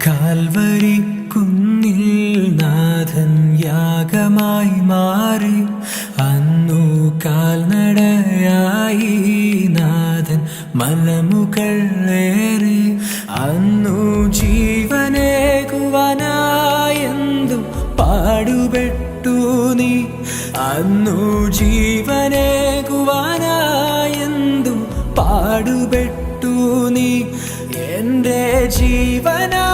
Calvary കുന്നിൽ നാഥൻ യാഗമായി മാറി. അന്നു കാൽനടയായി നാഥൻ മലമുകളേറി. അന്നു ജീവനേകുവാനായെന്തു പാടുപെട്ടു നീ. അന്നു ജീവനേകുവാനായെന്തു പാടുപെട്ടു നീ. എൻ്റെ ജീവനാ